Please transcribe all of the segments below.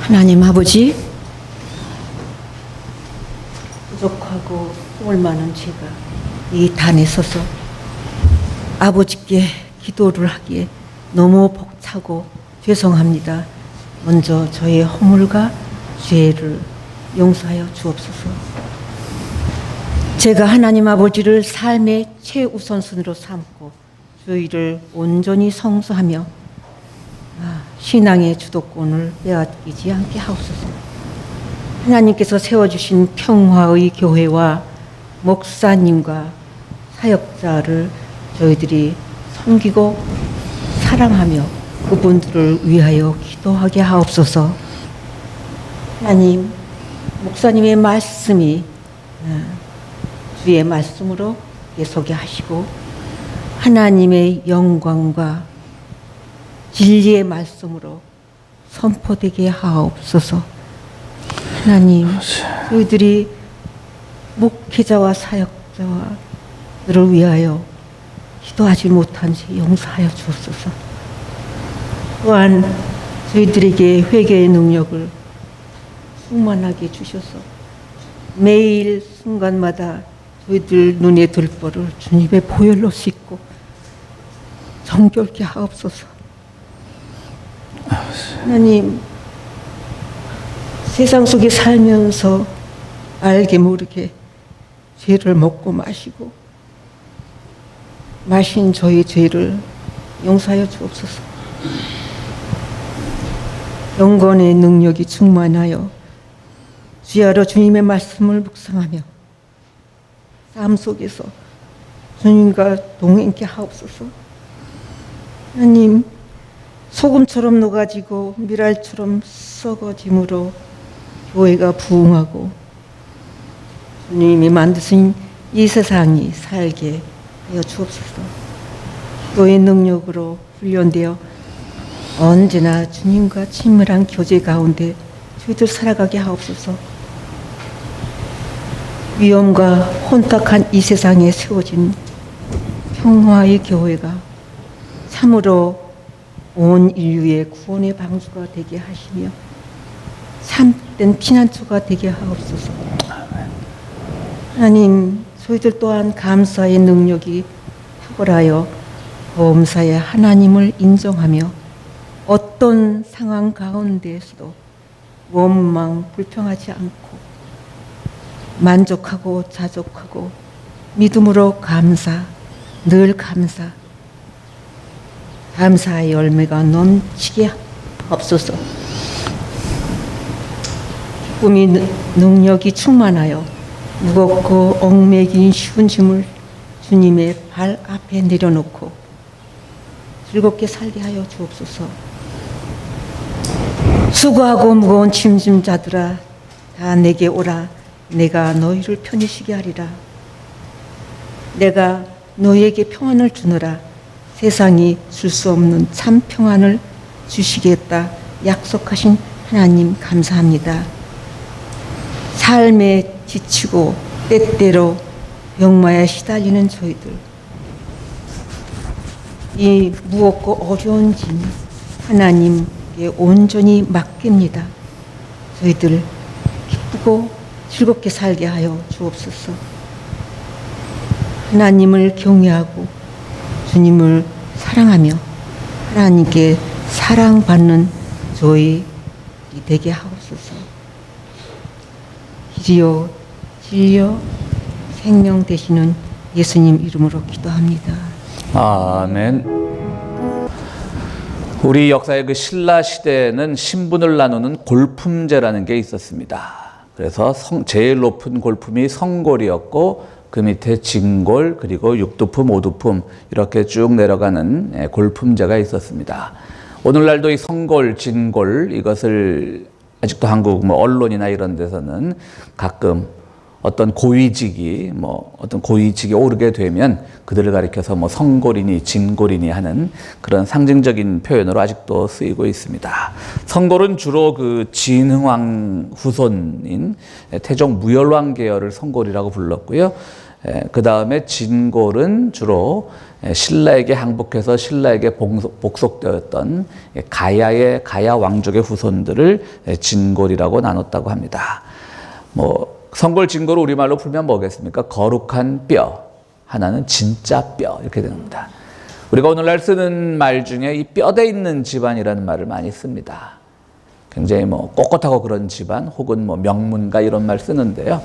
하나님 아버지, 부족하고 소홀 많은 제가 이 단에 서서 아버지께 기도를 하기에 너무 벅차고 죄송합니다. 먼저 저의 허물과 죄를 용서하여 주옵소서. 제가 하나님 아버지를 삶의 최우선순위로 삼고 주의를 온전히 성수하며 신앙의 주도권을 빼앗기지 않게 하옵소서. 하나님께서 세워주신 평화의 교회와 목사님과 사역자를 저희들이 섬기고 사랑하며 그분들을 위하여 기도하게 하옵소서. 하나님, 목사님의 말씀이 주의 말씀으로 예속게 하시고 하나님의 영광과 진리의 말씀으로 선포되게 하옵소서. 하나님, 저희들이 목회자와 사역자들을 위하여 기도하지 못한 죄 용서하여 주옵소서. 또한 저희들에게 회개의 능력을 충만하게 주셔서 매일 순간마다 저희들 눈에 들보를 주님의 보혈로 씻고 정결케 하옵소서. 하나님, 세상 속에 살면서 알게 모르게 죄를 먹고 마시고 마신 저의 죄를 용서하여 주옵소서. 영권의 능력이 충만하여 주야로 주님의 말씀을 묵상하며 삶 속에서 주님과 동행케 하옵소서. 하나님, 소금처럼 녹아지고 밀알처럼 썩어짐으로 교회가 부흥하고 주님이 만드신 이 세상이 살게 하여 주옵소서. 기도의 능력으로 훈련되어 언제나 주님과 친밀한 교제 가운데 저희들 살아가게 하옵소서. 위험과 혼탁한 이 세상에 세워진 평화의 교회가 참으로 온 인류의 구원의 방주가 되게 하시며 참된 피난처가 되게 하옵소서. 하나님, 저희들 또한 감사의 능력이 탁월하여 범사의 하나님을 인정하며 어떤 상황 가운데에서도 원망, 불평하지 않고 만족하고 자족하고 믿음으로 감사, 늘 감사, 감사의 열매가 넘치게 없소서. 기쁨이 능력이 충만하여 무겁고 얽매긴 쉬운 짐을 주님의 발 앞에 내려놓고 즐겁게 살게 하여 주옵소서. 수고하고 무거운 짐진 자들아, 다 내게 오라. 내가 너희를 편히 쉬게 하리라. 내가 너희에게 평안을 주노라. 세상이 줄 수 없는 참 평안을 주시겠다 약속하신 하나님 감사합니다. 삶에 지치고 때때로 병마에 시달리는 저희들, 이 무겁고 어려운 짐 하나님께 온전히 맡깁니다. 저희들 기쁘고 즐겁게 살게 하여 주옵소서. 하나님을 경외하고 주님을 사랑하며 하나님께 사랑받는 저희 되게 하옵소서. 길이요 진리요 생명 되시는 예수님 이름으로 기도합니다. 아멘. 우리 역사의 그 신라 시대에는 신분을 나누는 골품제라는 게 있었습니다. 그래서 제일 높은 골품이 성골이었고 그 밑에 진골, 그리고 육두품, 오두품 이렇게 쭉 내려가는 골품제가 있었습니다. 오늘날도 이 성골, 진골 이것을 아직도 한국 언론이나 이런 데서는 가끔 어떤 고위직이 오르게 되면 그들을 가리켜서 성골이니 진골이니 하는 그런 상징적인 표현으로 아직도 쓰이고 있습니다. 성골은 주로 그 진흥왕 후손인 태종 무열왕 계열을 성골이라고 불렀고요. 그 다음에 진골은 주로 신라에게 항복해서 신라에게 복속되었던 가야 왕족의 후손들을 진골이라고 나눴다고 합니다. 뭐 성골 진골을 우리말로 풀면 뭐겠습니까? 거룩한 뼈, 하나는 진짜 뼈, 이렇게 되는 겁니다. 우리가 오늘날 쓰는 말 중에 이 뼈대 있는 집안이라는 말을 많이 씁니다. 굉장히 뭐 꼿꼿하고 그런 집안, 혹은 뭐 명문가 이런 말 쓰는데요.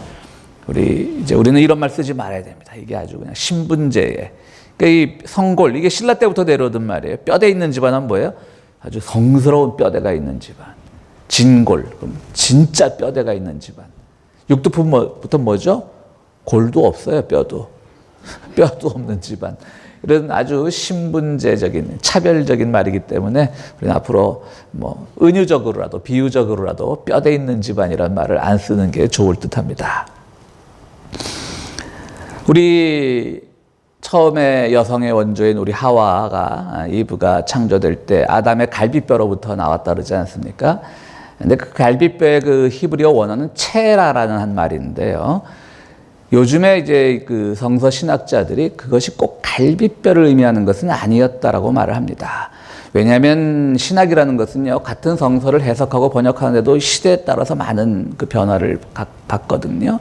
우리는 이런 말 쓰지 말아야 됩니다. 이게 아주 그냥 신분제에. 그러니까 이 성골, 이게 신라 때부터 내려오던 말이에요. 뼈대 있는 집안은 뭐예요? 아주 성스러운 뼈대가 있는 집안. 진골, 그럼 진짜 뼈대가 있는 집안. 육두품부터 뭐죠? 골도 없어요, 뼈도. 뼈도 없는 집안. 이런 아주 신분제적인, 차별적인 말이기 때문에 우리는 앞으로 뭐 은유적으로라도, 비유적으로라도 뼈대 있는 집안이라는 말을 안 쓰는 게 좋을 듯합니다. 우리 처음에 여성의 원조인 우리 하와가, 이브가 창조될 때 아담의 갈비뼈로부터 나왔다 그러지 않습니까? 근데 그 갈비뼈의 그 히브리어 원어는 체라라는 한 말인데요. 요즘에 이제 그 성서 신학자들이 그것이 꼭 갈비뼈를 의미하는 것은 아니었다라고 말을 합니다. 왜냐하면 신학이라는 것은요, 같은 성서를 해석하고 번역하는데도 시대에 따라서 많은 그 변화를 받거든요.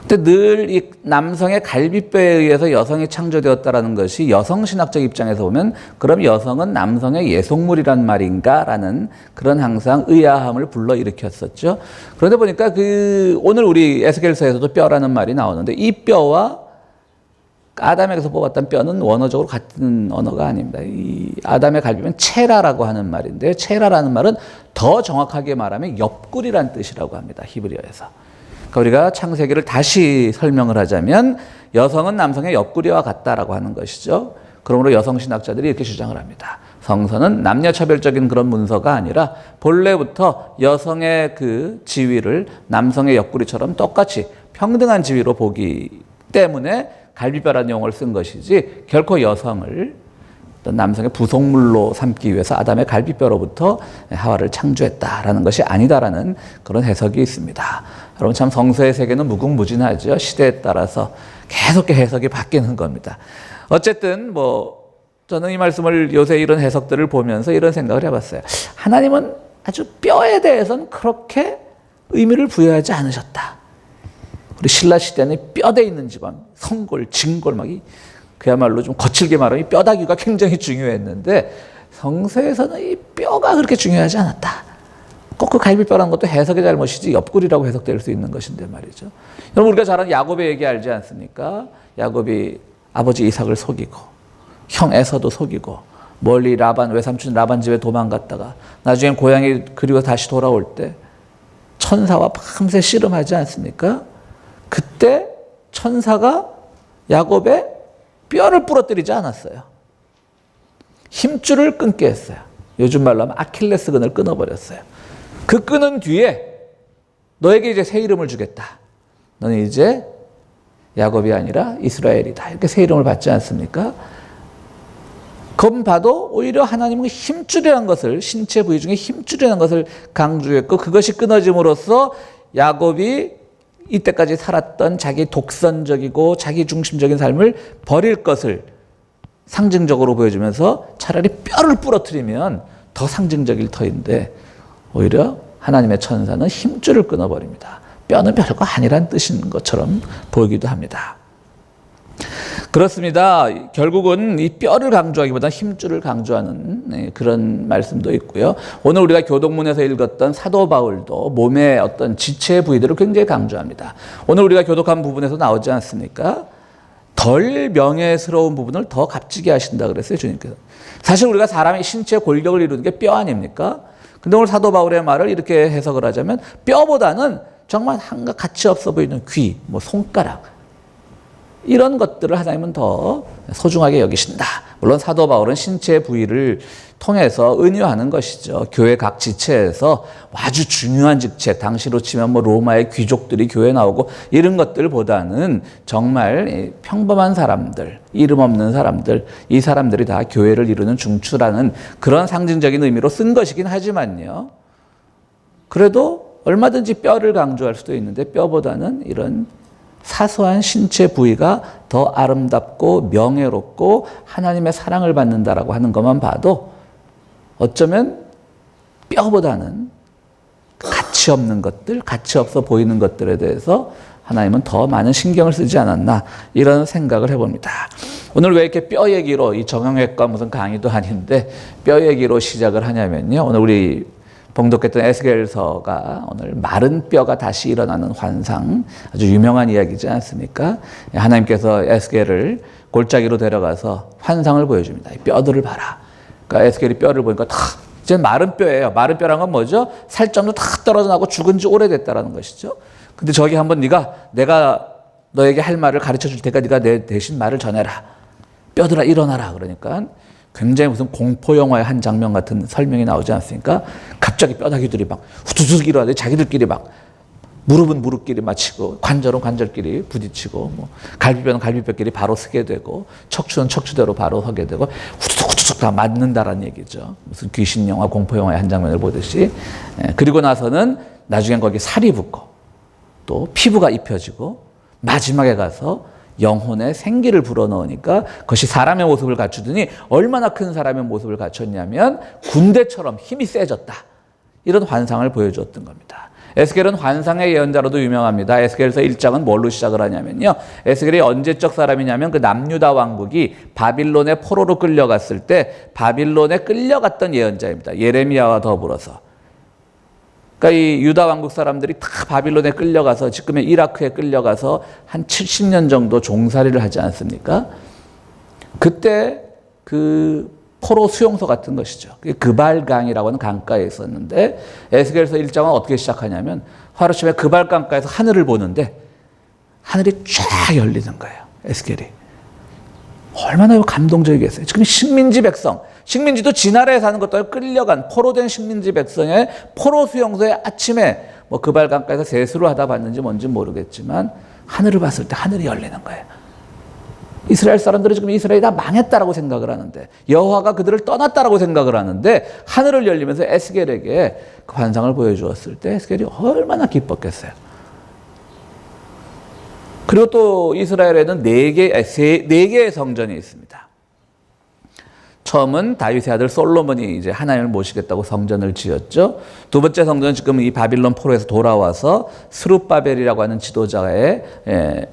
근데 늘 이 남성의 갈비뼈에 의해서 여성이 창조되었다라는 것이 여성 신학적 입장에서 보면 그럼 여성은 남성의 예속물이란 말인가라는 그런 항상 의아함을 불러일으켰었죠. 그런데 보니까 오늘 우리 에스겔서에서도 뼈라는 말이 나오는데 이 뼈와 아담에게서 뽑았던 뼈는 원어적으로 같은 언어가 아닙니다. 이 아담의 갈비뼈는 체라라고 하는 말인데 체라라는 말은 더 정확하게 말하면 옆구리란 뜻이라고 합니다. 히브리어에서. 그러니까 우리가 창세기를 다시 설명을 하자면 여성은 남성의 옆구리와 같다라고 하는 것이죠. 그러므로 여성 신학자들이 이렇게 주장을 합니다. 성서는 남녀차별적인 그런 문서가 아니라 본래부터 여성의 그 지위를 남성의 옆구리처럼 똑같이 평등한 지위로 보기 때문에 갈비뼈라는 용어를 쓴 것이지 결코 여성을 남성의 부속물로 삼기 위해서 아담의 갈비뼈로부터 하와를 창조했다라는 것이 아니다라는 그런 해석이 있습니다. 여러분 참 성서의 세계는 무궁무진하죠. 시대에 따라서 계속 해석이 바뀌는 겁니다. 어쨌든 뭐 저는 이 말씀을 요새 이런 해석들을 보면서 이런 생각을 해봤어요. 하나님은 아주 뼈에 대해서는 그렇게 의미를 부여하지 않으셨다. 우리 신라 시대는 뼈대 있는 집안, 성골, 진골 그야말로 좀 거칠게 말하면 이 뼈다귀가 굉장히 중요했는데 성서에서는 이 뼈가 그렇게 중요하지 않았다. 꼭 그 갈비뼈라는 것도 해석의 잘못이지 옆구리라고 해석될 수 있는 것인데 말이죠. 여러분 우리가 잘 아는 야곱의 얘기 알지 않습니까? 야곱이 아버지 이삭을 속이고 형 에서도 속이고 멀리 외삼촌 라반 집에 도망갔다가 나중엔 고향이 그리워 다시 돌아올 때 천사와 밤새 씨름하지 않습니까? 그때 천사가 야곱의 뼈를 부러뜨리지 않았어요. 힘줄을 끊게 했어요. 요즘 말로 하면 아킬레스건을 끊어버렸어요. 그 끊은 뒤에 너에게 이제 새 이름을 주겠다. 너는 이제 야곱이 아니라 이스라엘이다. 이렇게 새 이름을 받지 않습니까? 그건 봐도 오히려 하나님은 힘줄이라는 것을, 신체 부위 중에 힘줄이라는 것을 강조했고 그것이 끊어짐으로써 야곱이 이때까지 살았던 자기 독선적이고 자기 중심적인 삶을 버릴 것을 상징적으로 보여주면서 차라리 뼈를 부러뜨리면 더 상징적일 터인데 오히려 하나님의 천사는 힘줄을 끊어버립니다. 뼈는 별거 아니란 뜻인 것처럼 보이기도 합니다. 그렇습니다. 결국은 이 뼈를 강조하기보다 힘줄을 강조하는 그런 말씀도 있고요. 오늘 우리가 교독문에서 읽었던 사도 바울도 몸의 어떤 지체 부위들을 굉장히 강조합니다. 오늘 우리가 교독한 부분에서 나오지 않습니까? 덜 명예스러운 부분을 더 값지게 하신다 그랬어요, 주님께서. 사실 우리가 사람의 신체 골격을 이루는 게 뼈 아닙니까? 근데 오늘 사도 바울의 말을 이렇게 해석을 하자면 뼈보다는 정말 한가 가치 없어 보이는 귀, 손가락 이런 것들을 하나님은 더 소중하게 여기신다. 물론 사도 바울은 신체 부위를 통해서 은유하는 것이죠. 교회 각 지체에서 아주 중요한 직책, 당시로 치면 로마의 귀족들이 교회에 나오고 이런 것들보다는 정말 평범한 사람들, 이름 없는 사람들, 이 사람들이 다 교회를 이루는 중추라는 그런 상징적인 의미로 쓴 것이긴 하지만요. 그래도 얼마든지 뼈를 강조할 수도 있는데 뼈보다는 이런 사소한 신체 부위가 더 아름답고 명예롭고 하나님의 사랑을 받는다라고 하는 것만 봐도 어쩌면 뼈보다는 가치 없는 것들, 가치 없어 보이는 것들에 대해서 하나님은 더 많은 신경을 쓰지 않았나 이런 생각을 해봅니다. 오늘 왜 이렇게 뼈 얘기로 이 정형외과 무슨 강의도 아닌데 뼈 얘기로 시작을 하냐면요. 오늘 우리 봉독했던 에스겔서가 오늘 마른 뼈가 다시 일어나는 환상, 아주 유명한 이야기지 않습니까? 하나님께서 에스겔을 골짜기로 데려가서 환상을 보여줍니다. 이 뼈들을 봐라. 그러니까 에스겔이 뼈를 보니까 다 이제 마른 뼈예요. 마른 뼈란 건 뭐죠? 살점도 다 떨어져 나고 죽은 지 오래됐다라는 것이죠. 근데 저기 한번 내가 너에게 할 말을 가르쳐 줄 테니까 네가 내 대신 말을 전해라. 뼈들아 일어나라. 그러니까 굉장히 무슨 공포 영화의 한 장면 같은 설명이 나오지 않습니까? 갑자기 뼈다귀들이 막 후두둑 일어나는데 자기들끼리 막 무릎은 무릎끼리 맞히고 관절은 관절끼리 부딪히고 뭐 갈비뼈는 갈비뼈끼리 바로 서게 되고 척추는 척추대로 바로 서게 되고 후두둑 다 맞는다라는 얘기죠. 무슨 귀신 영화, 공포 영화의 한 장면을 보듯이. 그리고 나서는 나중엔 거기 살이 붙고 또 피부가 입혀지고 마지막에 가서 영혼의 생기를 불어넣으니까 그것이 사람의 모습을 갖추더니 얼마나 큰 사람의 모습을 갖췄냐면 군대처럼 힘이 세졌다. 이런 환상을 보여주었던 겁니다. 에스겔은 환상의 예언자로도 유명합니다. 에스겔서 1장은 뭘로 시작을 하냐면요. 에스겔이 언제적 사람이냐면 그 남유다 왕국이 바빌론의 포로로 끌려갔을 때 바빌론에 끌려갔던 예언자입니다. 예레미야와 더불어서. 그러니까 이 유다 왕국 사람들이 다 바빌론에 끌려가서 지금의 이라크에 끌려가서 한 70년 정도 종살이를 하지 않습니까? 그때 그 포로 수용소 같은 것이죠. 그발강이라고 하는 강가에 있었는데 에스겔서 1장은 어떻게 시작하냐면 하루아침에 그발강가에서 하늘을 보는데 하늘이 쫙 열리는 거예요. 에스겔이. 얼마나 감동적이겠어요. 지금 식민지 백성, 식민지도 지나라에 사는 것도 아니고 끌려간 포로된 식민지 백성의 포로 수용소에 아침에 뭐 그발강가에서 세수를 하다 봤는지 뭔지 모르겠지만 하늘을 봤을 때 하늘이 열리는 거예요. 이스라엘 사람들은 지금 이스라엘이 다 망했다라고 생각을 하는데 여호와가 그들을 떠났다라고 생각을 하는데 하늘을 열리면서 에스겔에게 그 환상을 보여주었을 때 에스겔이 얼마나 기뻤겠어요. 그리고 또 이스라엘에는 네 개의 성전이 있습니다. 처음은 다윗의 아들 솔로몬이 이제 하나님을 모시겠다고 성전을 지었죠. 두 번째 성전은 지금 이 바빌론 포로에서 돌아와서 스룹바벨이라고 하는 지도자의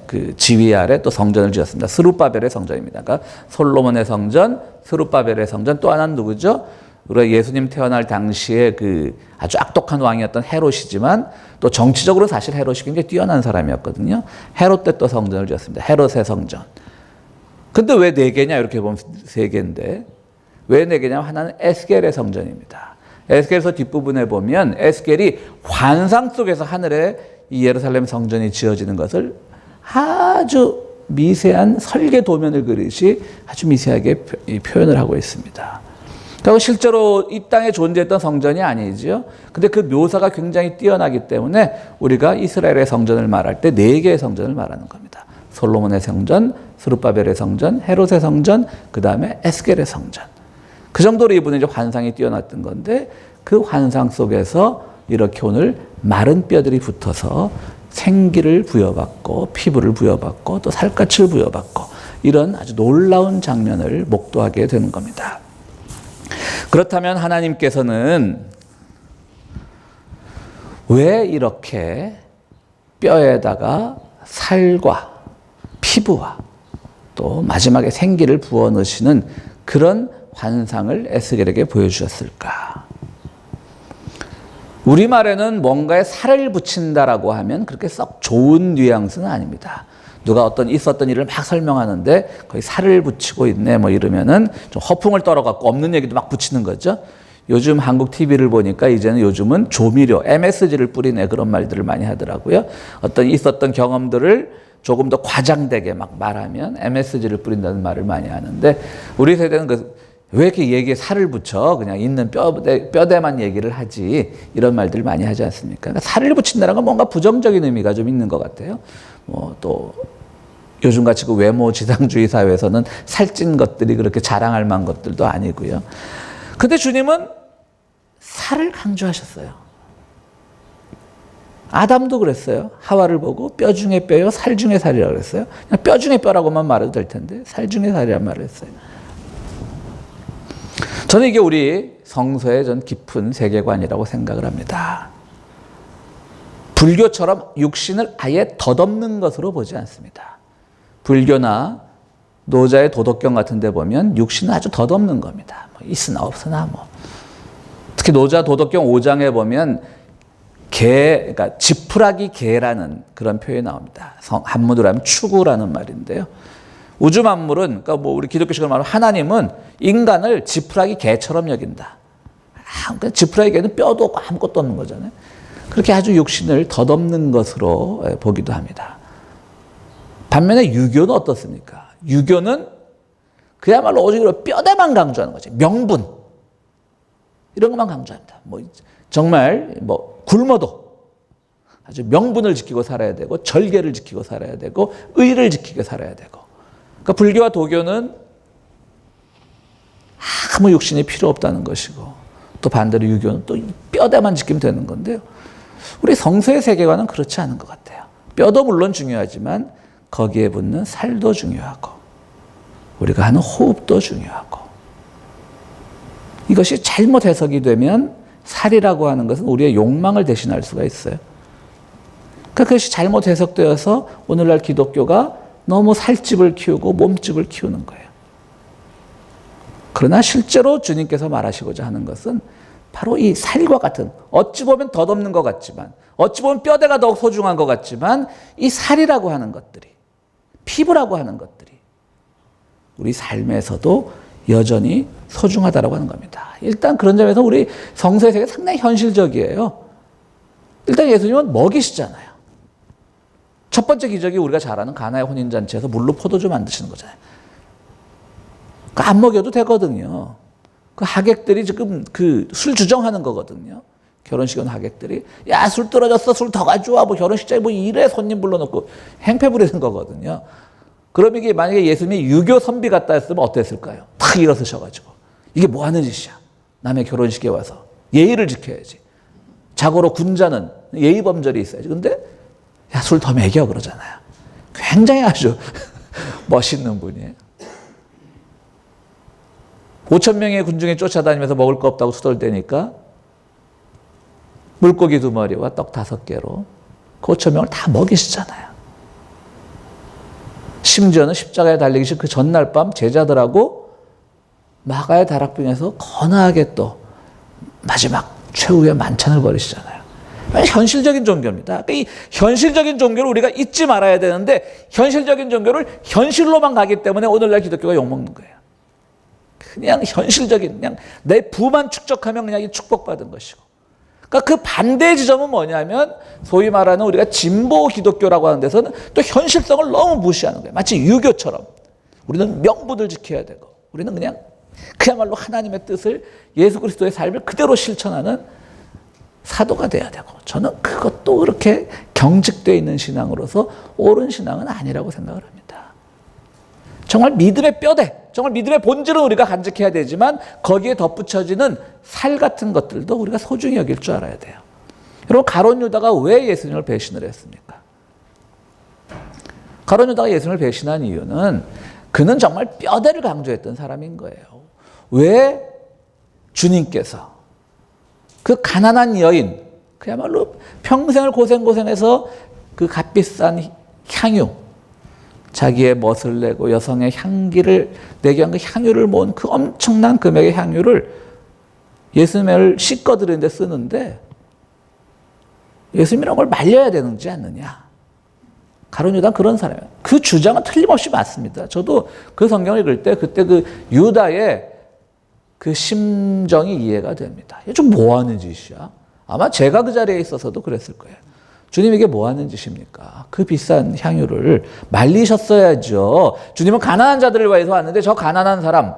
그 지휘 아래 또 성전을 지었습니다. 스룹바벨의 성전입니다. 그러니까 솔로몬의 성전, 스룹바벨의 성전, 또 하나는 누구죠? 우리가 예수님 태어날 당시에 그 아주 악독한 왕이었던 헤롯이지만 또 정치적으로 사실 헤롯이 굉장히 뛰어난 사람이었거든요. 헤롯 때 또 성전을 지었습니다. 헤롯의 성전. 근데 왜 네 개냐? 이렇게 보면 세 개인데 왜 네 개냐면 하나는 에스겔의 성전입니다. 에스겔서 뒷부분에 보면 에스겔이 환상 속에서 하늘에 이 예루살렘 성전이 지어지는 것을 아주 미세한 설계 도면을 그리시 아주 미세하게 표현을 하고 있습니다. 그리고 실제로 이 땅에 존재했던 성전이 아니지요. 근데 그 묘사가 굉장히 뛰어나기 때문에 우리가 이스라엘의 성전을 말할 때 네 개의 성전을 말하는 겁니다. 솔로몬의 성전, 스룹바벨의 성전, 헤롯의 성전, 그 다음에 에스겔의 성전. 그 정도로 이분은 이제 환상이 뛰어났던 건데 그 환상 속에서 이렇게 오늘 마른 뼈들이 붙어서 생기를 부여받고 피부를 부여받고 또 살갗을 부여받고 이런 아주 놀라운 장면을 목도하게 되는 겁니다. 그렇다면 하나님께서는 왜 이렇게 뼈에다가 살과 피부와 또 마지막에 생기를 부어 넣으시는 그런 환상을 에스겔에게 보여주셨을까? 우리말에는 뭔가에 살을 붙인다라고 하면 그렇게 썩 좋은 뉘앙스는 아닙니다. 누가 있었던 일을 막 설명하는데 거의 살을 붙이고 있네 뭐 이러면은 좀 허풍을 떨어갖고 없는 얘기도 막 붙이는 거죠. 요즘 한국 TV를 보니까 이제는 요즘은 조미료, MSG를 뿌리네 그런 말들을 많이 하더라고요. 있었던 경험들을 조금 더 과장되게 막 말하면 MSG를 뿌린다는 말을 많이 하는데 우리 세대는 왜 이렇게 얘기에 살을 붙여? 그냥 있는 뼈대만 얘기를 하지. 이런 말들 많이 하지 않습니까? 그러니까 살을 붙인다는 건 뭔가 부정적인 의미가 좀 있는 것 같아요. 또 요즘같이 그 외모 지상주의 사회에서는 살찐 것들이 그렇게 자랑할 만한 것들도 아니고요. 근데 주님은 살을 강조하셨어요. 아담도 그랬어요. 하와를 보고 뼈 중에 뼈요, 살 중에 살이라고 그랬어요. 그냥 뼈 중에 뼈라고만 말해도 될 텐데 살 중에 살이란 말을 했어요. 저는 이게 우리 성서의 전 깊은 세계관이라고 생각을 합니다. 불교처럼 육신을 아예 덧없는 것으로 보지 않습니다. 불교나 노자의 도덕경 같은 데 보면 육신은 아주 덧없는 겁니다. 뭐 있으나 없으나 뭐. 특히 노자 도덕경 5장에 보면 그러니까 지푸라기 개라는 그런 표현이 나옵니다. 한문으로 하면 추구라는 말인데요. 우주 만물은, 그러니까 뭐 우리 기독교식으로 말하면 하나님은 인간을 지푸라기 개처럼 여긴다. 그러니까 지푸라기 개는 뼈도 없고 아무것도 없는 거잖아요. 그렇게 아주 육신을 덧없는 것으로 보기도 합니다. 반면에 유교는 어떻습니까? 유교는 그야말로 오직 뼈대만 강조하는 거지. 명분. 이런 것만 강조합니다. 뭐 정말 뭐 굶어도 아주 명분을 지키고 살아야 되고 절개를 지키고 살아야 되고 의를 지키고 살아야 되고. 그러니까 불교와 도교는 아무 육신이 필요 없다는 것이고 또 반대로 유교는 또 뼈대만 지키면 되는 건데요. 우리 성서의 세계관은 그렇지 않은 것 같아요. 뼈도 물론 중요하지만 거기에 붙는 살도 중요하고 우리가 하는 호흡도 중요하고 이것이 잘못 해석이 되면 살이라고 하는 것은 우리의 욕망을 대신할 수가 있어요. 그러니까 그것이 잘못 해석되어서 오늘날 기독교가 너무 살집을 키우고 몸집을 키우는 거예요. 그러나 실제로 주님께서 말하시고자 하는 것은 바로 이 살과 같은, 어찌 보면 덧없는 것 같지만, 어찌 보면 뼈대가 더욱 소중한 것 같지만 이 살이라고 하는 것들이, 피부라고 하는 것들이 우리 삶에서도 여전히 소중하다고 하는 겁니다. 일단 그런 점에서 우리 성서의 세계가 상당히 현실적이에요. 일단 예수님은 먹이시잖아요. 첫 번째 기적이 우리가 잘 아는 가나의 혼인잔치에서 물로 포도주 만드시는 거잖아요. 안 먹여도 되거든요. 그 하객들이 지금 그 술 주정하는 거거든요. 결혼식 온 하객들이 야, 술 떨어졌어, 술 더 가져와. 뭐 결혼식장에 뭐 이래 손님 불러놓고 행패 부리는 거거든요. 그럼 이게 만약에 예수님이 유교 선비 같다 했으면 어땠을까요? 탁 일어서셔가지고 이게 뭐 하는 짓이야? 남의 결혼식에 와서 예의를 지켜야지. 자고로 군자는 예의 범절이 있어야지. 근데 야, 술 더 먹여 그러잖아요. 굉장히 아주 멋있는 분이에요. 5,000명의 군중에 쫓아다니면서 먹을 거 없다고 투덜대니까 물고기 2마리와 떡 5개로 그 5,000명을 다 먹이시잖아요. 심지어는 십자가에 달리기 전 그 전날 밤 제자들하고 마가의 다락방에서 거나하게 또 마지막 최후의 만찬을 벌이시잖아요. 현실적인 종교입니다. 이 현실적인 종교를 우리가 잊지 말아야 되는데 현실적인 종교를 현실로만 가기 때문에 오늘날 기독교가 욕먹는 거예요. 그냥 현실적인, 그냥 내 부만 축적하면 그냥 이 축복받은 것이고. 그러니까 그 반대의 지점은 뭐냐면 소위 말하는 우리가 진보 기독교라고 하는 데서는 또 현실성을 너무 무시하는 거예요. 마치 유교처럼. 우리는 명분을 지켜야 되고 우리는 그냥 그야말로 하나님의 뜻을 예수 그리스도의 삶을 그대로 실천하는 사도가 돼야 되고 저는 그것도 그렇게 경직되어 있는 신앙으로서 옳은 신앙은 아니라고 생각을 합니다. 정말 믿음의 뼈대, 정말 믿음의 본질은 우리가 간직해야 되지만 거기에 덧붙여지는 살 같은 것들도 우리가 소중히 여길 줄 알아야 돼요. 여러분, 가룟 유다가 왜 예수님을 배신을 했습니까? 가룟 유다가 예수님을 배신한 이유는 그는 정말 뼈대를 강조했던 사람인 거예요. 왜 주님께서 그 가난한 여인, 그야말로 평생을 고생해서 그 값비싼 향유, 자기의 멋을 내고 여성의 향기를 내게 한 그 향유를 모은 그 엄청난 금액의 향유를 예수님을 씻겨드리는 데 쓰는데 예수님이란 걸 말려야 되는지 않느냐. 가룟 유다는 그런 사람이에요. 그 주장은 틀림없이 맞습니다. 저도 그 성경을 읽을 때 그때 그 유다의 그 심정이 이해가 됩니다. 이게 좀 뭐 하는 짓이야? 아마 제가 그 자리에 있어서도 그랬을 거예요. 주님 이게 뭐 하는 짓입니까? 그 비싼 향유를 말리셨어야죠. 주님은 가난한 자들을 위해서 왔는데 저 가난한 사람,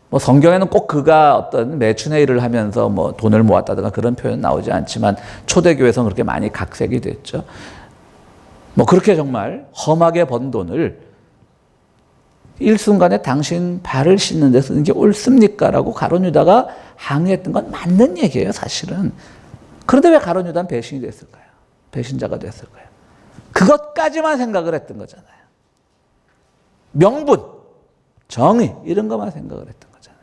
뭐 성경에는 꼭 그가 어떤 매춘의 일을 하면서 뭐 돈을 모았다든가 그런 표현 나오지 않지만 초대교회에서는 그렇게 많이 각색이 됐죠. 뭐 그렇게 정말 험하게 번 돈을 일순간에 당신 발을 씻는 데 쓰는 게 옳습니까? 라고 가룟 유다가 항의했던 건 맞는 얘기예요, 사실은. 그런데 왜 가룟 유다는 배신이 됐을까요? 배신자가 됐을까요? 그것까지만 생각을 했던 거잖아요. 명분, 정의 이런 것만 생각을 했던 거잖아요.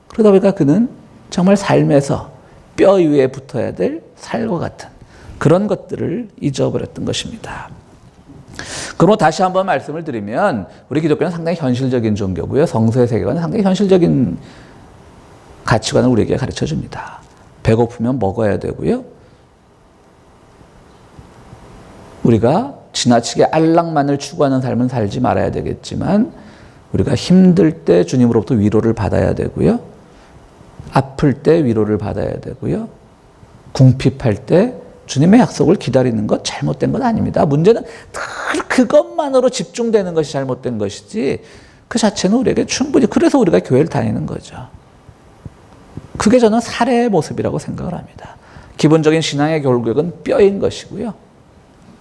그러다 보니까 그는 정말 삶에서 뼈 위에 붙어야 될 살과 같은 그런 것들을 잊어버렸던 것입니다. 그럼 다시 한번 말씀을 드리면 우리 기독교는 상당히 현실적인 종교고요. 성서의 세계관은 상당히 현실적인 가치관을 우리에게 가르쳐 줍니다. 배고프면 먹어야 되고요. 우리가 지나치게 안락만을 추구하는 삶은 살지 말아야 되겠지만 우리가 힘들 때 주님으로부터 위로를 받아야 되고요. 아플 때 위로를 받아야 되고요. 궁핍할 때 주님의 약속을 기다리는 것 잘못된 건 아닙니다. 문제는 늘 그것만으로 집중되는 것이 잘못된 것이지 그 자체는 우리에게 충분히 그래서 우리가 교회를 다니는 거죠. 그게 저는 살해의 모습이라고 생각을 합니다. 기본적인 신앙의 결국은 뼈인 것이고요.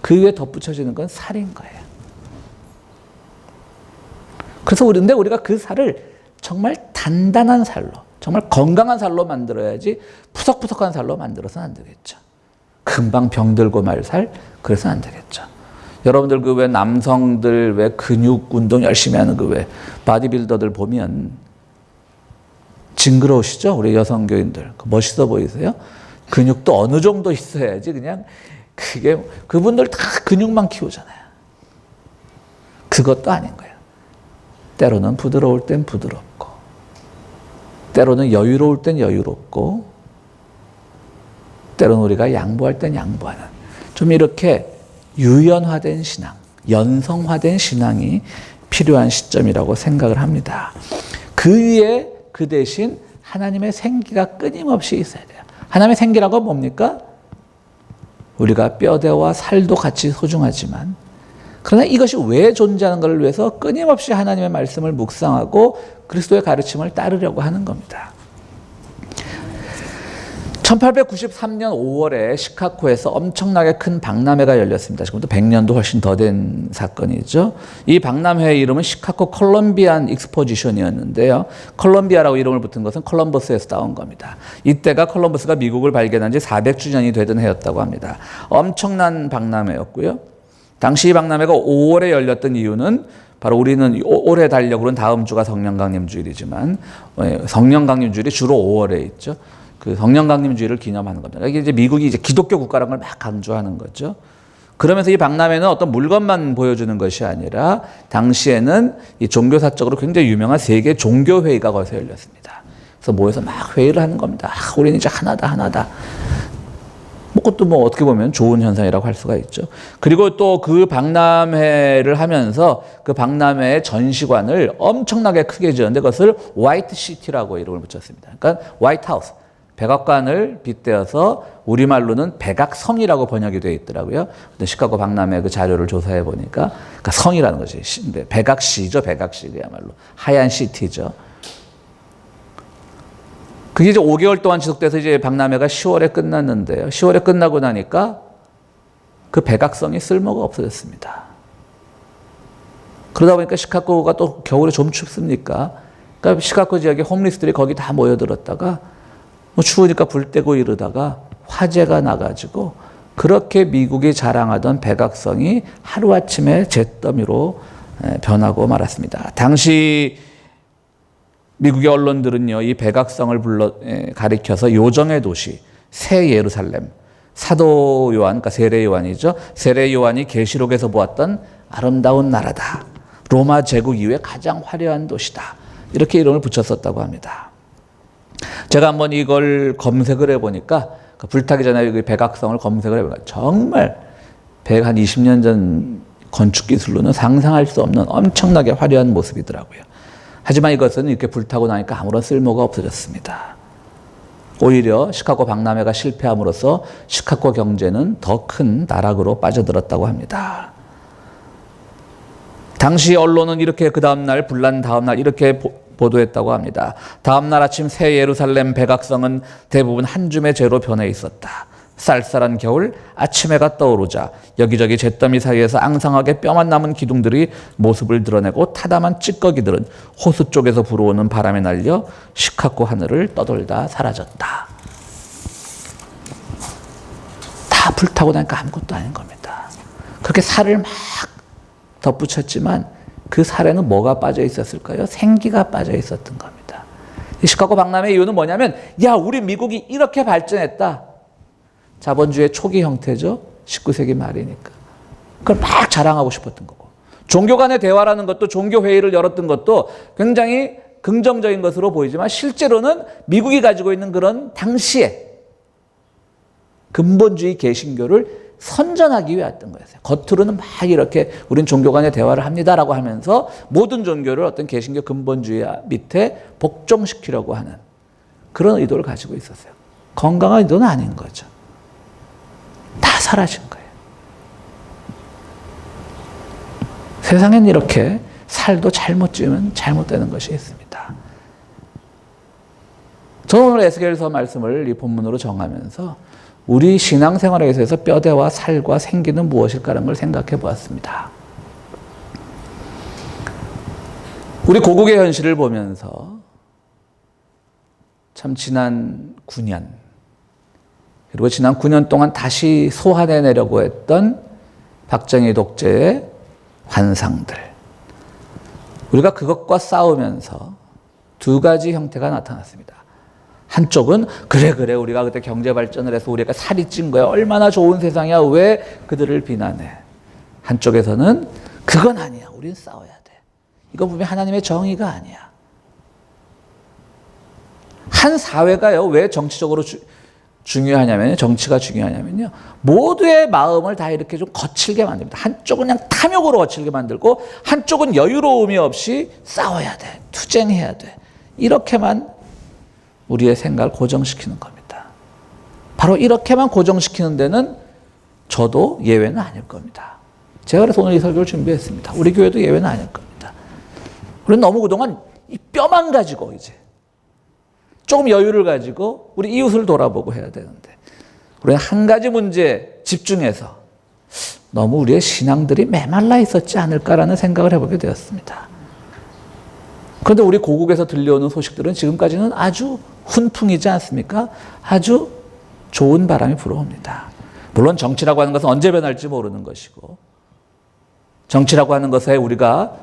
그 위에 덧붙여지는 건 살인 거예요. 그래서 근데 우리가 그 살을 정말 단단한 살로, 정말 건강한 살로 만들어야지 푸석푸석한 살로 만들어서는 안 되겠죠. 금방 병들고 말 살, 그래서는 안 되겠죠. 여러분들 그 왜 남성들 왜 근육 운동 열심히 하는 그 왜 바디빌더들 보면 징그러우시죠? 우리 여성교인들. 멋있어 보이세요? 근육도 어느 정도 있어야지 그냥 그게 그분들 다 근육만 키우잖아요. 그것도 아닌 거예요. 때로는 부드러울 땐 부드럽고 때로는 여유로울 땐 여유롭고 때로는 우리가 양보할 땐 양보하는 좀 이렇게 유연화된 신앙, 연성화된 신앙이 필요한 시점이라고 생각을 합니다. 그 위에 그 대신 하나님의 생기가 끊임없이 있어야 돼요. 하나님의 생기라고 뭡니까? 우리가 뼈대와 살도 같이 소중하지만 그러나 이것이 왜 존재하는 것을 위해서 끊임없이 하나님의 말씀을 묵상하고 그리스도의 가르침을 따르려고 하는 겁니다. 1893년 5월에 시카고에서 엄청나게 큰 박람회가 열렸습니다. 지금부터 100년도 훨씬 더 된 사건이죠. 이 박람회의 이름은 시카고 콜럼비안 익스포지션이었는데요. 콜럼비아라고 이름을 붙은 것은 콜럼버스에서 따온 겁니다. 이때가 콜럼버스가 미국을 발견한 지 400주년이 되던 해였다고 합니다. 엄청난 박람회였고요. 당시 이 박람회가 5월에 열렸던 이유는 바로 우리는 올해 달력으로는 다음 주가 성령강림주일이지만 성령강림주일이 주로 5월에 있죠. 그 성령강림주의를 기념하는 겁니다. 이게 이제 미국이 이제 기독교 국가라는 걸 막 강조하는 거죠. 그러면서 이 박람회는 어떤 물건만 보여주는 것이 아니라 당시에는 이 종교사적으로 굉장히 유명한 세계 종교회의가 거기서 열렸습니다. 그래서 모여서 막 회의를 하는 겁니다. 우리는 이제 하나다. 그것도 뭐 어떻게 보면 좋은 현상이라고 할 수가 있죠. 그리고 또 그 박람회를 하면서 그 박람회의 전시관을 엄청나게 크게 지었는데 그것을 화이트 시티라고 이름을 붙였습니다. 그러니까 화이트 하우스. 백악관을 빗대어서 우리말로는 백악성이라고 번역이 되어 있더라고요. 근데 시카고 박람회 그 자료를 조사해 보니까 그러니까 성이라는 것이 백악시죠. 백악시 그야말로 하얀 시티죠. 그게 이제 5개월 동안 지속돼서 이제 박람회가 10월에 끝났는데요. 10월에 끝나고 나니까 그 백악성이 쓸모가 없어졌습니다. 그러다 보니까 시카고가 또 겨울에 좀 춥습니까? 그러니까 시카고 지역의 홈리스들이 거기 다 모여들었다가 뭐 추우니까 불 떼고 이러다가 화재가 나가지고 그렇게 미국이 자랑하던 백악성이 하루아침에 잿더미로 변하고 말았습니다. 당시 미국의 언론들은요, 이 백악성을 가리켜서 요정의 도시, 새 예루살렘, 사도 요한, 그러니까 세례 요한이죠. 세례 요한이 계시록에서 보았던 아름다운 나라다. 로마 제국 이후에 가장 화려한 도시다. 이렇게 이름을 붙였었다고 합니다. 제가 한번 이걸 검색을 해보니까 불타기 전에 그 백악성을 검색을 해보니까 정말 한 20년 전 건축 기술로는 상상할 수 없는 엄청나게 화려한 모습이더라고요. 하지만 이것은 이렇게 불타고 나니까 아무런 쓸모가 없어졌습니다. 오히려 시카고 박람회가 실패함으로써 시카고 경제는 더 큰 나락으로 빠져들었다고 합니다. 당시 언론은 이렇게 그 다음날 불난 다음날 이렇게 보도했다고 합니다. 다음날 아침 새 예루살렘 백악성은 대부분 한 줌의 재로 변해 있었다. 쌀쌀한 겨울 아침 해가 떠오르자 여기저기 잿더미 사이에서 앙상하게 뼈만 남은 기둥들이 모습을 드러내고 타담한 찌꺼기들은 호수 쪽에서 불어오는 바람에 날려 시카고 하늘을 떠돌다 사라졌다. 불타고 나니까 아무것도 아닌 겁니다. 그렇게 살을 막 덧붙였지만 그 살에는 뭐가 빠져 있었을까요? 생기가 빠져 있었던 겁니다. 이 시카고 박람회 이유는 뭐냐면, 야, 우리 미국이 이렇게 발전했다. 자본주의 초기 형태죠. 19세기 말이니까. 그걸 막 자랑하고 싶었던 거고. 종교 간의 대화라는 것도, 종교 회의를 열었던 것도 굉장히 긍정적인 것으로 보이지만 실제로는 미국이 가지고 있는 그런 당시에 근본주의 개신교를 선전하기 위해왔던 거였어요. 겉으로는 막 이렇게 우린 종교 간의 대화를 합니다라고 하면서 모든 종교를 어떤 개신교 근본주의 밑에 복종시키려고 하는 그런 의도를 가지고 있었어요. 건강한 의도는 아닌 거죠. 다 사라진 거예요. 세상엔 이렇게 살도 잘못 지으면 잘못되는 것이 있습니다. 저는 오늘 에스겔서 말씀을 이 본문으로 정하면서 우리 신앙생활에 있어서 뼈대와 살과 생기는 무엇일까라는 걸 생각해 보았습니다. 우리 고국의 현실을 보면서 참 지난 9년 그리고 지난 9년 동안 다시 소환해내려고 했던 박정희 독재의 환상들, 우리가 그것과 싸우면서 두 가지 형태가 나타났습니다. 한쪽은 그래 우리가 그때 경제 발전을 해서 우리가 살이 찐 거야, 얼마나 좋은 세상이야, 왜 그들을 비난해. 한쪽에서는 그건 아니야, 우린 싸워야 돼, 이거 분명히 하나님의 정의가 아니야. 한 사회가요, 왜 정치적으로 중요하냐면, 정치가 중요하냐면요, 모두의 마음을 다 이렇게 좀 거칠게 만듭니다. 한쪽은 그냥 탐욕으로 거칠게 만들고 한쪽은 여유로움이 없이 싸워야 돼, 투쟁해야 돼, 이렇게만 우리의 생각을 고정시키는 겁니다. 바로 이렇게만 고정시키는 데는 저도 예외는 아닐 겁니다. 제가 그래서 오늘 이 설교를 준비했습니다. 우리 교회도 예외는 아닐 겁니다. 우리는 너무 그동안 이 뼈만 가지고 이제 조금 여유를 가지고 우리 이웃을 돌아보고 해야 되는데, 우리는 한 가지 문제에 집중해서 너무 우리의 신앙들이 메말라 있었지 않을까라는 생각을 해보게 되었습니다. 그런데 우리 고국에서 들려오는 소식들은 지금까지는 아주 훈풍이지 않습니까? 아주 좋은 바람이 불어옵니다. 물론 정치라고 하는 것은 언제 변할지 모르는 것이고, 정치라고 하는 것에 우리가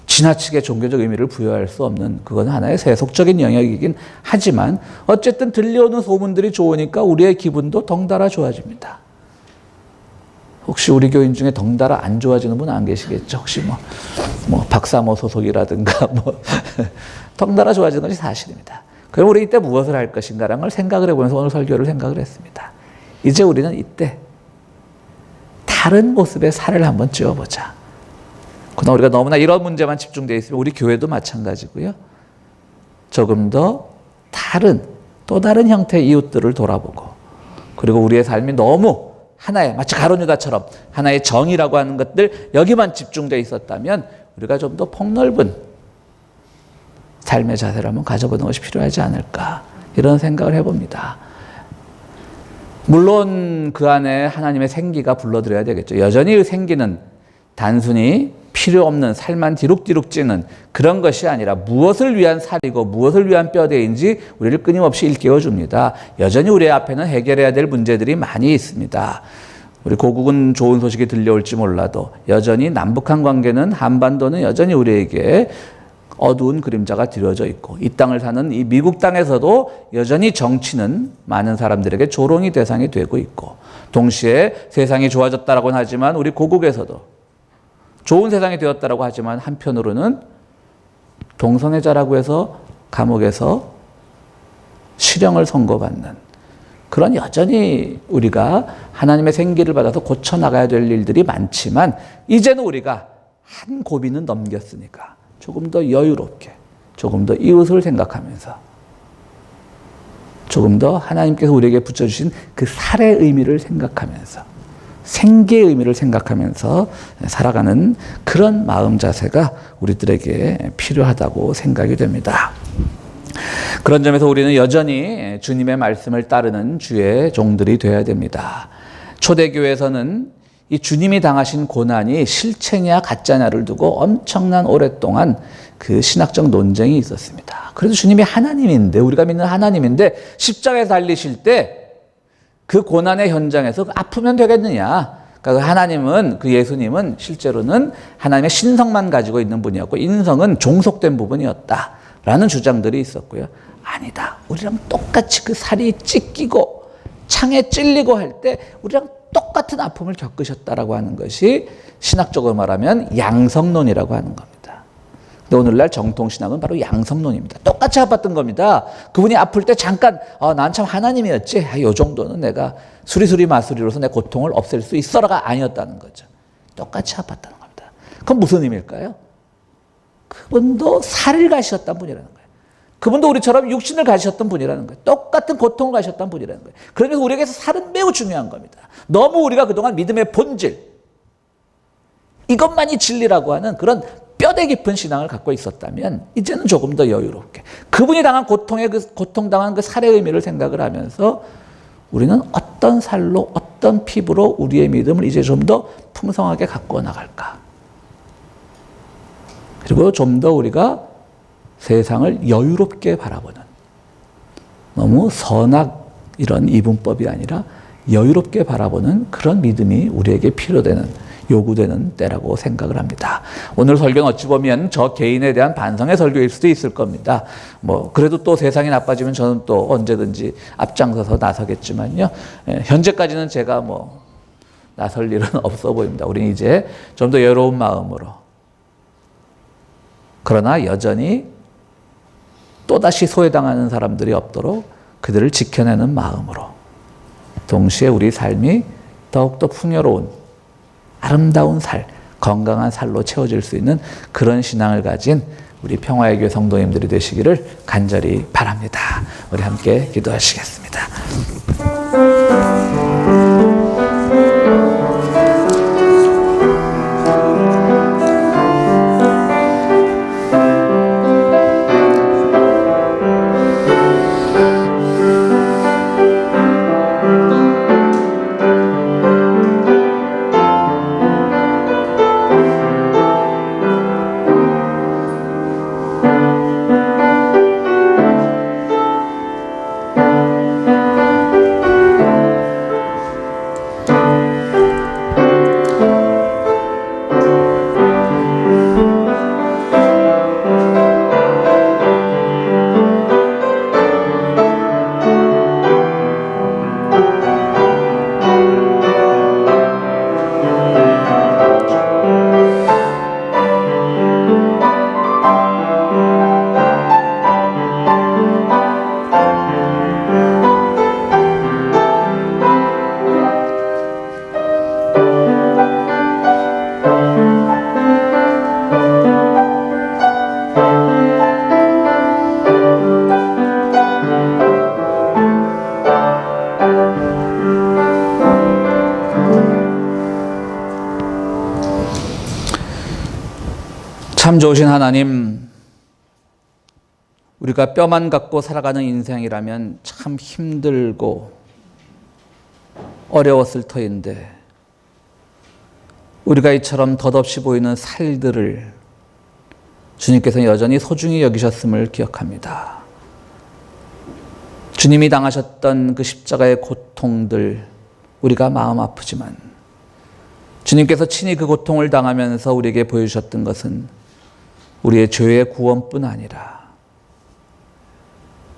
지나치게 종교적 의미를 부여할 수 없는, 그건 하나의 세속적인 영역이긴 하지만 어쨌든 들려오는 소문들이 좋으니까 우리의 기분도 덩달아 좋아집니다. 혹시 우리 교인 중에 덩달아 안 좋아지는 분 안 계시겠죠? 혹시 뭐 박사모 소속이라든가 덩달아 좋아지는 것이 사실입니다. 그럼 우리 이때 무엇을 할 것인가라는 걸 생각을 해보면서 오늘 설교를 생각을 했습니다. 이제 우리는 이때 다른 모습의 살을 한번 찌워보자. 그러나 우리가 너무나 이런 문제만 집중되어 있으면 우리 교회도 마찬가지고요, 조금 더 또 다른 형태의 이웃들을 돌아보고, 그리고 우리의 삶이 너무 하나의, 마치 가룟 유다처럼 하나의 정의라고 하는 것들 여기만 집중되어 있었다면 우리가 좀 더 폭넓은 삶의 자세를 한번 가져보는 것이 필요하지 않을까, 이런 생각을 해봅니다. 물론 그 안에 하나님의 생기가 불러들여야 되겠죠. 여전히 생기는 단순히 필요 없는 살만 디룩디룩 찌는 그런 것이 아니라 무엇을 위한 살이고 무엇을 위한 뼈대인지 우리를 끊임없이 일깨워줍니다. 여전히 우리 앞에는 해결해야 될 문제들이 많이 있습니다. 우리 고국은 좋은 소식이 들려올지 몰라도 여전히 남북한 관계는, 한반도는 여전히 우리에게 어두운 그림자가 드려져 있고, 이 땅을 사는 이 미국 땅에서도 여전히 정치는 많은 사람들에게 조롱이 대상이 되고 있고, 동시에 세상이 좋아졌다라고는 하지만 우리 고국에서도 좋은 세상이 되었다라고 하지만 한편으로는 동성애자라고 해서 감옥에서 실형을 선고받는 그런, 여전히 우리가 하나님의 생기를 받아서 고쳐나가야 될 일들이 많지만 이제는 우리가 한 고비는 넘겼으니까 조금 더 여유롭게, 조금 더 이웃을 생각하면서, 조금 더 하나님께서 우리에게 붙여주신 그 살의 의미를 생각하면서, 생계의 의미를 생각하면서 살아가는 그런 마음 자세가 우리들에게 필요하다고 생각이 됩니다. 그런 점에서 우리는 여전히 주님의 말씀을 따르는 주의 종들이 되어야 됩니다. 초대교회에서는 이 주님이 당하신 고난이 실체냐 가짜냐를 두고 엄청난 오랫동안 그 신학적 논쟁이 있었습니다. 그래도 주님이 하나님인데, 우리가 믿는 하나님인데 십자가에 달리실 때 그 고난의 현장에서 아프면 되겠느냐. 그러니까 하나님은, 그 예수님은 실제로는 하나님의 신성만 가지고 있는 분이었고 인성은 종속된 부분이었다라는 주장들이 있었고요. 아니다. 우리랑 똑같이 그 살이 찢기고 창에 찔리고 할 때 우리랑 똑같은 아픔을 겪으셨다라고 하는 것이 신학적으로 말하면 양성론이라고 하는 겁니다. 근데 오늘날 정통신학은 바로 양성론입니다. 똑같이 아팠던 겁니다. 그분이 아플 때 잠깐 난 참 하나님이었지. 요 정도는 내가 수리수리 마수리로서 내 고통을 없앨 수 있어라가 아니었다는 거죠. 똑같이 아팠다는 겁니다. 그건 무슨 의미일까요? 그분도 살을 가셨던 분이라는 거예요. 그분도 우리처럼 육신을 가셨던 분이라는 거예요. 똑같은 고통을 가셨던 분이라는 거예요. 그러면서 우리에게서 살은 매우 중요한 겁니다. 너무 우리가 그동안 믿음의 본질, 이것만이 진리라고 하는 그런 뼈대 깊은 신앙을 갖고 있었다면 이제는 조금 더 여유롭게 그분이 당한 고통당한 그 살의 의미를 생각을 하면서 우리는 어떤 살로 어떤 피부로 우리의 믿음을 이제 좀 더 풍성하게 갖고 나갈까. 그리고 좀 더 우리가 세상을 여유롭게 바라보는, 너무 선악 이런 이분법이 아니라 여유롭게 바라보는 그런 믿음이 우리에게 필요되는, 요구되는 때라고 생각을 합니다. 오늘 설교는 어찌 보면 저 개인에 대한 반성의 설교일 수도 있을 겁니다. 그래도 또 세상이 나빠지면 저는 또 언제든지 앞장서서 나서겠지만요. 현재까지는 제가 나설 일은 없어 보입니다. 우리는 이제 좀 더 여유로운 마음으로, 그러나 여전히 또다시 소외당하는 사람들이 없도록 그들을 지켜내는 마음으로, 동시에 우리 삶이 더욱더 풍요로운 아름다운 살, 건강한 살로 채워질 수 있는 그런 신앙을 가진 우리 평화의 교회 성도님들이 되시기를 간절히 바랍니다. 우리 함께 기도하시겠습니다. 참 좋으신 하나님, 우리가 뼈만 갖고 살아가는 인생이라면 참 힘들고 어려웠을 터인데 우리가 이처럼 덧없이 보이는 살들을 주님께서 여전히 소중히 여기셨음을 기억합니다. 주님이 당하셨던 그 십자가의 고통들, 우리가 마음 아프지만 주님께서 친히 그 고통을 당하면서 우리에게 보여주셨던 것은 우리의 죄의 구원뿐 아니라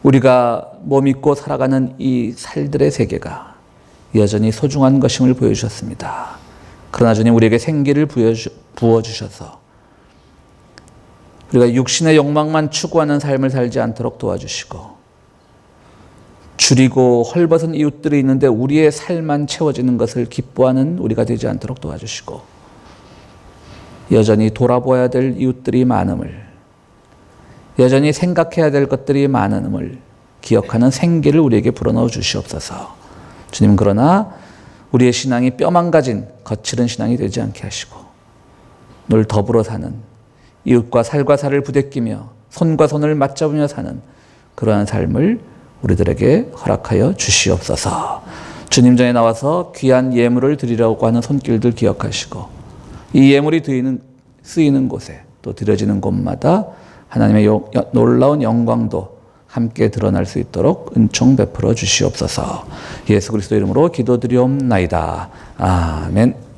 우리가 믿고 살아가는 이 살들의 세계가 여전히 소중한 것임을 보여주셨습니다. 그러나 주님, 우리에게 생기를 부어주셔서 우리가 육신의 욕망만 추구하는 삶을 살지 않도록 도와주시고, 줄이고 헐벗은 이웃들이 있는데 우리의 살만 채워지는 것을 기뻐하는 우리가 되지 않도록 도와주시고, 여전히 돌아보아야 될 이웃들이 많음을, 여전히 생각해야 될 것들이 많음을 기억하는 생기를 우리에게 불어넣어 주시옵소서. 주님, 그러나 우리의 신앙이 뼈만 가진 거칠은 신앙이 되지 않게 하시고 늘 더불어 사는, 이웃과 살과 살을 부대끼며 손과 손을 맞잡으며 사는 그러한 삶을 우리들에게 허락하여 주시옵소서. 주님 전에 나와서 귀한 예물을 드리려고 하는 손길들 기억하시고, 이 예물이 쓰이는 곳에 또 드려지는 곳마다 하나님의 놀라운 영광도 함께 드러날 수 있도록 은총 베풀어 주시옵소서. 예수 그리스도 이름으로 기도드리옵나이다. 아멘.